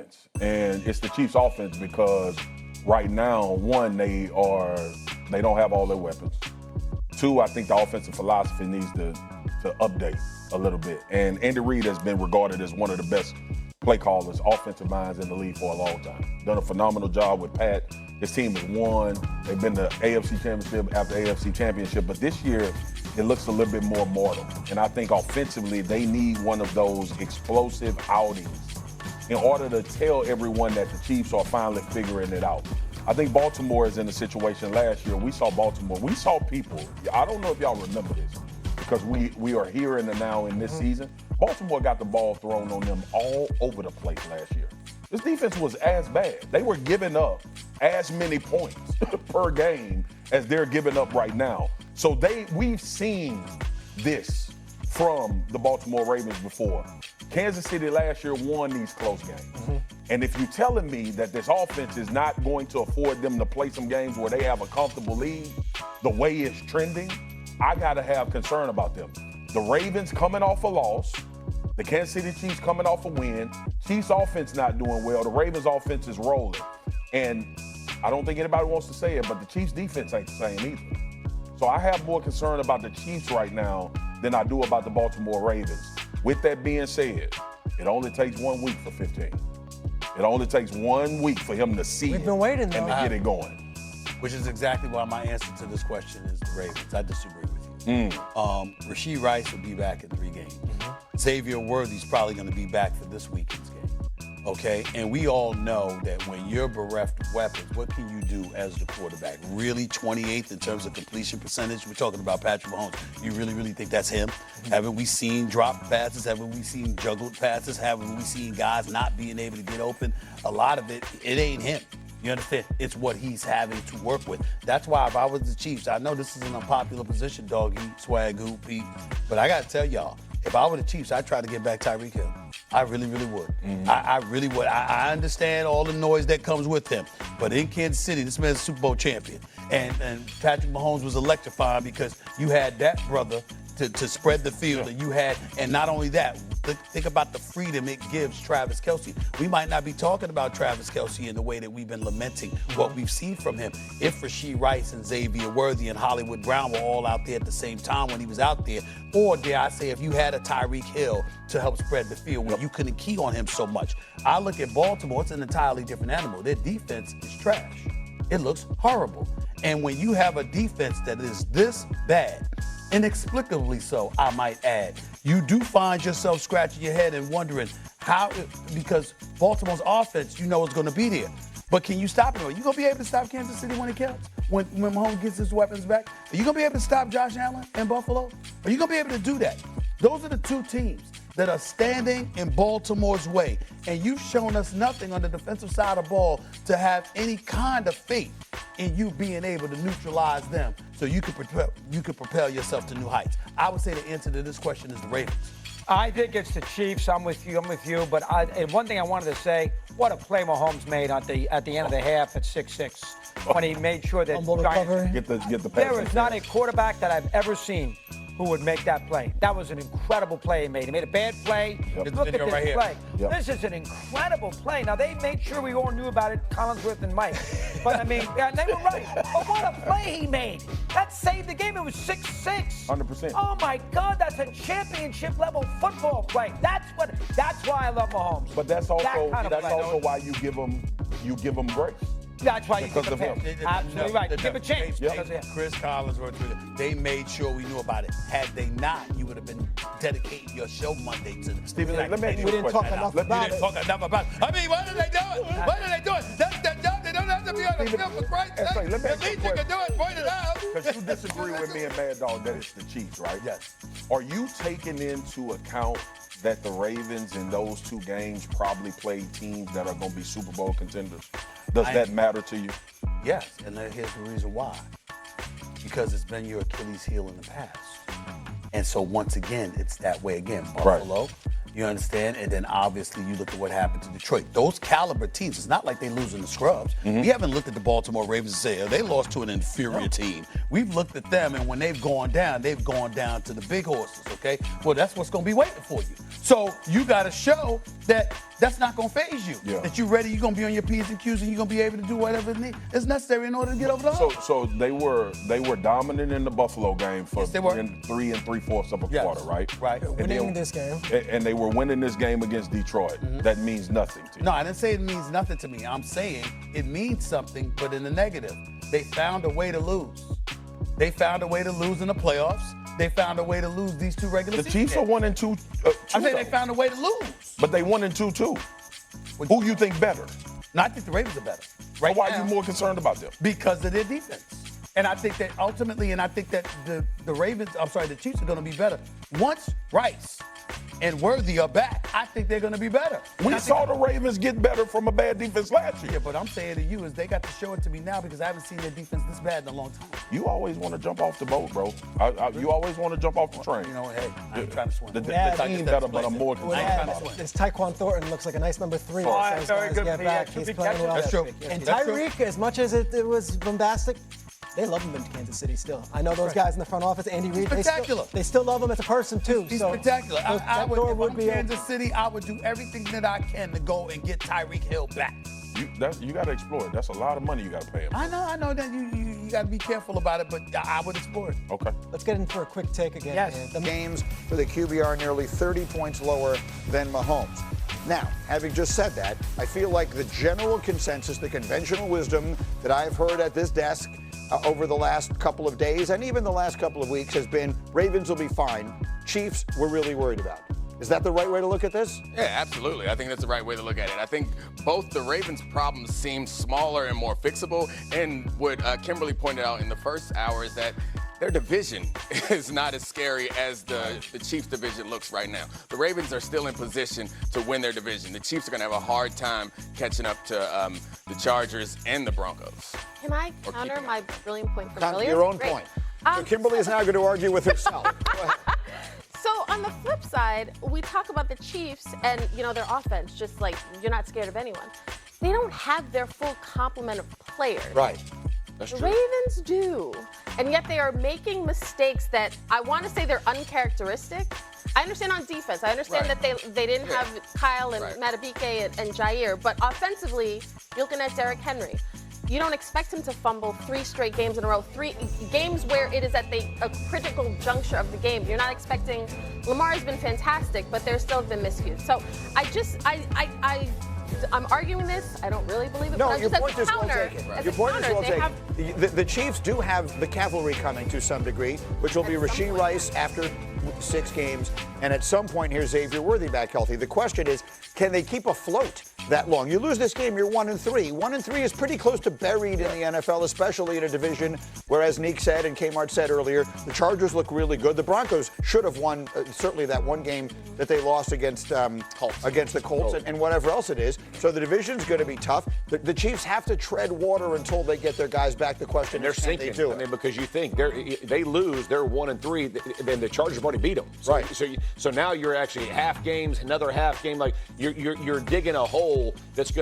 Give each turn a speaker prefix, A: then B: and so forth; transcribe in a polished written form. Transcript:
A: offense, and it's the Chiefs' offense because right now, one, they don't have all their weapons. Two, I think the offensive philosophy needs to update a little bit. And Andy Reid has been regarded as one of the best play callers, offensive minds in the league for a long time. Done a phenomenal job with Pat. His team has won. They've been to AFC Championship after AFC Championship. But this year, it looks a little bit more mortal. And I think offensively, they need one of those explosive outings in order to tell everyone that the Chiefs are finally figuring it out. I think Baltimore is in a situation last year. We saw people. I don't know if y'all remember this because we are here in the now in this season. Baltimore got the ball thrown on them all over the place last year. This defense was as bad. They were giving up as many points per game as they're giving up right now. So we've seen this from the Baltimore Ravens before. Kansas City last year won these close games. And if you're telling me that this offense is not going to afford them to play some games where they have a comfortable lead, the way it's trending, I got to have concern about them. The Ravens coming off a loss, the Kansas City Chiefs coming off a win, Chiefs offense not doing well, the Ravens offense is rolling. And I don't think anybody wants to say it, but the Chiefs defense ain't the same either. So I have more concern about the Chiefs right now than I do about the Baltimore Ravens. With that being said, it only takes 1 week for 15. It only takes 1 week for him to see
B: We've been waiting, though.
A: and to get it going.
C: Which is exactly why my answer to this question is the Ravens. I disagree with you. Rashee Rice will be back in 3 games. Xavier Worthy's probably going to be back for this weekend's game. Okay? And we all know that when you're bereft of weapons, what can you do as the quarterback? Really 28th in terms of completion percentage? We're talking about Patrick Mahomes. You really, really think that's him? Haven't we seen drop passes? Haven't we seen juggled passes? Haven't we seen guys not being able to get open? A lot of it ain't him. You understand? It's what he's having to work with. That's why if I was the Chiefs, I know this is an unpopular position, Doggy, Swag, Hoop, Pete, but I got to tell y'all, if I were the Chiefs, I'd try to get back Tyreek Hill. I really, really would. I really would. I understand all the noise that comes with him, but in Kansas City, this man's a Super Bowl champion. And Patrick Mahomes was electrifying because you had that brother to spread the field that you had. And not only that, think about the freedom it gives Travis Kelce. We might not be talking about Travis Kelce in the way that we've been lamenting what we've seen from him. If Rashee Rice and Xavier Worthy and Hollywood Brown were all out there at the same time when he was out there, or dare I say, if you had a Tyreek Hill to help spread the field where you couldn't key on him so much. I look at Baltimore, it's an entirely different animal. Their defense is trash. It looks horrible. And when you have a defense that is this bad, inexplicably so, I might add, you do find yourself scratching your head and wondering how, because Baltimore's offense, you know, is going to be there. But can you stop it? Are you going to be able to stop Kansas City when it counts? When Mahomes gets his weapons back? Are you going to be able to stop Josh Allen in Buffalo? Are you going to be able to do that? Those are the two teams that are standing in Baltimore's way. And you've shown us nothing on the defensive side of the ball to have any kind of faith in you being able to neutralize them so you could propel yourself to new heights. I would say the answer to this question is the Ravens.
B: I think it's the Chiefs. I'm with you. But and one thing I wanted to say, what a play Mahomes made at the end of the half at 6-6 when he made sure that
A: Get the pass.
B: There is not a quarterback that I've ever seen who would make that play. That was an incredible play he made. He made a bad play. Look at this
C: right
B: play.
A: Yep.
B: This is an incredible play. Now, they made sure we all knew about it, Collinsworth and Mike. But, I mean, they were right. But what a play he made. That saved the game. It was 6-6.
A: 100%.
B: Oh, my God, that's a championship-level football play. That's why I love Mahomes.
A: But that's also
B: play.
A: why you give them grace.
B: That's why you
A: Because
B: give
A: of him.
B: Absolutely right. Give a chance.
C: Chris Collins wrote tweeted, they made sure we knew about it. Had they not, you would have been dedicating your show Monday to them.
A: Stephen, let me ask you
D: We
A: a
D: didn't talk
A: question.
D: enough
C: We
D: about
C: didn't
D: it.
C: talk enough about it. I mean, what are they doing? What are they doing? That's their job. They don't have to be on the field for Christ's
A: Hey,
C: sake.
A: let me
C: At
A: ask you a
C: least you can do it. Point it out.
A: Because you disagree with me and Mad Dog that it's the Chiefs, right?
C: Yes.
A: Are you taking into account that the Ravens in those 2 games probably played teams that are going to be Super Bowl contenders? Does that matter to you?
C: Yes, and here's the reason why. Because it's been your Achilles heel in the past. And so once again, it's that way again. Buffalo, you understand? And then obviously you look at what happened to Detroit. Those caliber teams, it's not like they losing the scrubs. We haven't looked at the Baltimore Ravens and say, oh, they lost to an inferior team. We've looked at them, and when they've gone down to the big horses, okay? Well, that's what's going to be waiting for you. So you got to show that That's not going to phase you.
A: Yeah.
C: That you're ready, you're going to be on your P's and Q's, and you're going to be able to do whatever is necessary in order to get over the hump.
A: So they were dominant in the Buffalo game for
C: Yes, they were.
A: 3 3/4 of a
C: Yes.
A: quarter, right?
C: Right.
A: And
D: Winning this game.
A: And they were winning this game against Detroit. That means nothing to you.
C: No, I didn't say it means nothing to me. I'm saying it means something, but in the negative. They found a way to lose. They found a way to lose in the playoffs. They found a way to lose these two regular
A: The
C: season
A: Chiefs are
C: games.
A: 1 and 2.
C: I say they found a way to lose.
A: But they 1 and 2 too. Who you think better?
C: No, I think the Ravens are better.
A: Right? Why
C: now,
A: are you more concerned about them?
C: Because of their defense. And I think that ultimately, and I think that the Chiefs are going to be better. Once Rice and Worthy are back, I think they're going to be better.
A: We saw the Ravens get better from a bad defense last year.
C: Yeah, but I'm saying to you is they got to show it to me now because I haven't seen their defense this bad in a long time.
A: You always want to jump off the boat, bro. You always want to jump off the train.
C: You know, hey, I ain't trying to swim.
A: The
D: Yeah,
A: team better, but I'm more concerned about it.
D: This Tyquan Thornton looks like a nice number 3.
B: Oh,
D: As those
B: very
D: guys
B: good
D: get
B: for
D: back.
B: you.
D: He's
B: Should be
D: playing well.
C: That's true.
D: And
C: That's true.
D: Tyreek, as much as it was bombastic, they love him in Kansas City still. I know those guys in the front office, Andy Reid,
C: spectacular.
D: they still love him as a person too.
C: He's
D: so
C: spectacular. I
D: that door
C: would, if I'm
D: be
C: Kansas
D: open.
C: City, I would do everything that I can to go and get Tyreek Hill back.
A: You got to explore it. That's a lot of money you got to pay him.
C: I know that you got to be careful about it, but I would explore it.
A: Okay.
D: Let's get in for a quick take again.
B: Yes.
D: man.
E: Games for the QB are nearly 30 points lower than Mahomes. Now, having just said that, I feel like the general consensus, the conventional wisdom that I've heard at this desk over the last couple of days and even the last couple of weeks has been Ravens will be fine. Chiefs, we're really worried about. Is that the right way to look at this?
F: Yeah, absolutely. I think that's the right way to look at it. I think both the Ravens' problems seem smaller and more fixable, and what Kimberly pointed out in the first hour is that their division is not as scary as the Chiefs' division looks right now. The Ravens are still in position to win their division. The Chiefs are going to have a hard time catching up to the Chargers and the Broncos.
G: Can I counter my brilliant point from earlier?
E: Your own
G: Great.
E: point. So Kimberly is now going to argue with herself. Go ahead.
G: So on the flip side, we talk about the Chiefs and their offense, just like you're not scared of anyone. They don't have their full complement of players.
E: Right.
F: That's
G: The
F: true.
G: Ravens do, and yet they are making mistakes that I want to say they're uncharacteristic. I understand on defense. I understand
F: Right.
G: that they didn't have Kyle and
F: Right.
G: Matabike and Jair, but offensively, you're looking at Derrick Henry. You don't expect him to fumble 3 straight games in a row, 3 games where it is at a critical juncture of the game. You're not expecting. Lamar has been fantastic, but there's still been miscues. So I'm arguing this. I don't really believe it.
E: No,
G: but
E: your
G: just
E: point
G: as
E: is
G: a
E: well
G: counter,
E: taken.
G: as
E: Your
G: a
E: point is
G: counter,
E: well
G: they
E: taken.
G: have
E: The Chiefs do have the cavalry coming to some degree, which will be
G: At some
E: Rashee
G: point.
E: Rice after 6 games, and at some point here, Xavier Worthy back healthy. The question is, can they keep afloat that long? You lose this game, you're 1 and 3. 1 and 3 is pretty close to buried in the NFL, especially in a division where, as Neek said and Kmart said earlier, the Chargers look really good. The Broncos should have won certainly that one game that they lost against the Colts and whatever else it is. So the division's going to be tough. The Chiefs have to tread water until they get their guys back. The question
H: They're
E: is, can they
H: sinking.
E: do
H: I
E: it?
H: mean, because you think they lose, they're 1 and 3, then the Chargers have already beat them. So,
E: Right.
H: So now you're actually half games, another half game. Like you're digging a hole that's going to